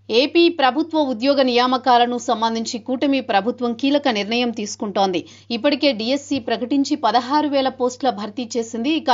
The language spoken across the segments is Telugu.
ఏపీ ప్రభుత్వ ఉద్యోగ నియామకాలను సంబంధించి కూటమి ప్రభుత్వం కీలక నిర్ణయం తీసుకుంటోంది. ఇప్పటికే డిఎస్సి ప్రకటించి 16,000 పోస్టుల భర్తీ చేసింది. ఇక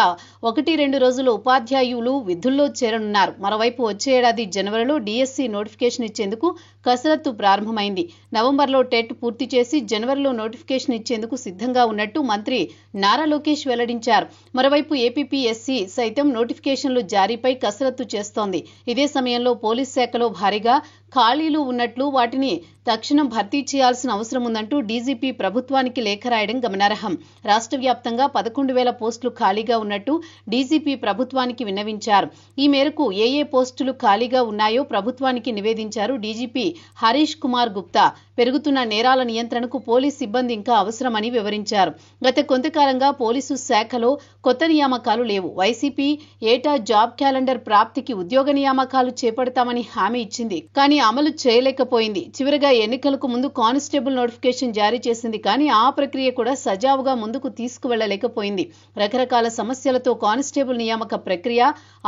1-2 రోజులు ఉపాధ్యాయులు విధుల్లో చేరనున్నారు. మరోవైపు వచ్చే ఏడాది జనవరిలో డిఎస్సి నోటిఫికేషన్ ఇచ్చేందుకు కసరత్తు ప్రారంభమైంది. నవంబర్లో టెట్ పూర్తి చేసి జనవరిలో నోటిఫికేషన్ ఇచ్చేందుకు సిద్ధంగా ఉన్నట్టు మంత్రి నారా లోకేష్ వెల్లడించారు. మరోవైపు ఏపీపీఎస్సీ సైతం నోటిఫికేషన్లు జారీపై కసరత్తు చేస్తోంది. ఇదే సమయంలో పోలీస్ శాఖలో భారీగా ఖాళీలు ఉన్నట్లు, వాటిని తక్షణం భర్తీ చేయాల్సిన అవసరం ఉందంటూ డీజీపీ ప్రభుత్వానికి లేఖ రాయడం గమనార్హం. రాష్ట్ర వ్యాప్తంగా 11,000 పోస్టులు ఖాళీగా ఉన్నట్టు డీజీపీ ప్రభుత్వానికి విన్నవించారు. ఈ మేరకు ఏ పోస్టులు ఖాళీగా ఉన్నాయో ప్రభుత్వానికి నివేదించారు డీజీపీ హరీష్ కుమార్ గుప్తా. పెరుగుతున్న నేరాల నియంత్రణకు పోలీస్ సిబ్బంది ఇంకా అవసరమని వివరించారు. గత కొంతకాలంగా పోలీసు శాఖలో కొత్త నియామకాలు లేవు. వైసీపీ ఏటా జాబ్ క్యాలెండర్ ప్రాప్తికి ఉద్యోగ నియామకాలు చేపడతామని హామీ ఇచ్చింది, కానీ అమలు చేయలేకపోయింది. చివరగా ఎన్నికలకు ముందు కానిస్టేబుల్ నోటిఫికేషన్ జారీ చేసింది, కానీ ఆ ప్రక్రియ కూడా సజావుగా ముందుకు తీసుకువెళ్లలేకపోయింది. రకరకాల సమస్యలతో కానిస్టేబుల్ నియామక ప్రక్రియ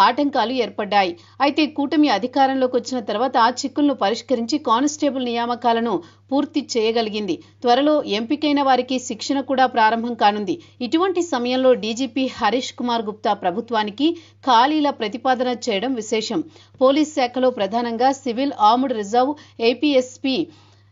ఆటంకాలు ఏర్పడ్డాయి. అయితే కూటమి అధికారంలోకి వచ్చిన తర్వాత ఆ చిక్కులను పరిష్కరించి కానిస్టేబుల్ నియామకాలను పూర్తి చేయగలిగింది. త్వరలో ఎంపికైన వారికి శిక్షణ కూడా ప్రారంభం కానుంది. ఇటువంటి సమయంలో డీజీపీ హరీష్ కుమార్ గుప్తా ప్రభుత్వానికి ఖాళీల ప్రతిపాదన చేయడం విశేషం. పోలీస్ శాఖలో ప్రధానంగా civil, armed reserve, APSP,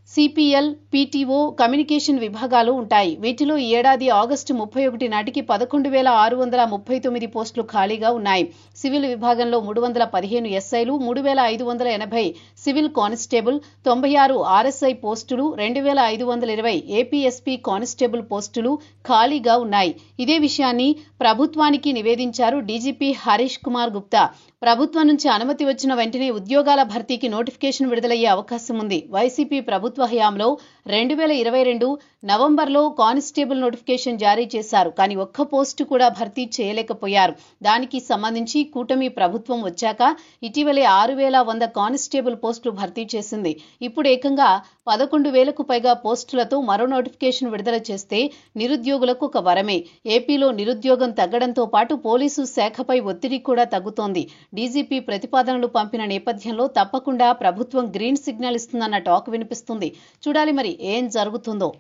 CPL, PTO, communication విభాగాలు ఉంటాయి. వీటిలో ఈ ఏడాది ఆగస్టు 31 నాటికి 11,639 పోస్టులు ఖాళీగా ఉన్నాయి. సివిల్ విభాగంలో 315 ఎస్ఐలు, 3,580 సివిల్ కానిస్టేబుల్, 96 ఆర్ఎస్ఐ పోస్టులు, 2,520 ఏపీఎస్పీ కానిస్టేబుల్ పోస్టులు ఖాళీగా ఉన్నాయి. ఇదే విషయాన్ని ప్రభుత్వానికి నివేదించారు డీజీపీ హరీష్ కుమార్ గుప్తా. ప్రభుత్వం నుంచి అనుమతి వచ్చిన వెంటనే ఉద్యోగాల భర్తీకి నోటిఫికేషన్ విడుదలయ్యే అవకాశం ఉంది. వైసీపీ ప్రభుత్వ హయాంలో 2022 నవంబర్లో కానిస్టేబుల్ నోటిఫికేషన్ జారీ చేశారు, కానీ ఒక్క పోస్టు కూడా భర్తీ చేయలేకపోయారు. దానికి సంబంధించి కూటమి ప్రభుత్వం వచ్చాక ఇటీవలే 6,100 కానిస్టేబుల్ పోస్టులు భర్తీ చేసింది. ఇప్పుడు ఏకంగా 11,000కు పైగా పోస్టులతో మరో నోటిఫికేషన్ విడుదల చేస్తే నిరుద్యోగులకు ఒక వరమే. ఏపీలో నిరుద్యోగం తగ్గడంతో పాటు పోలీసు శాఖపై ఒత్తిడి కూడా తగ్గుతోంది. డీజీపీ ప్రతిపాదనలు పంపిన నేపథ్యంలో తప్పకుండా ప్రభుత్వం గ్రీన్ సిగ్నల్ ఇస్తుందన్న టాక్ వినిపిస్తుంది. చూడాలి మరి ఏం జరుగుతుందో.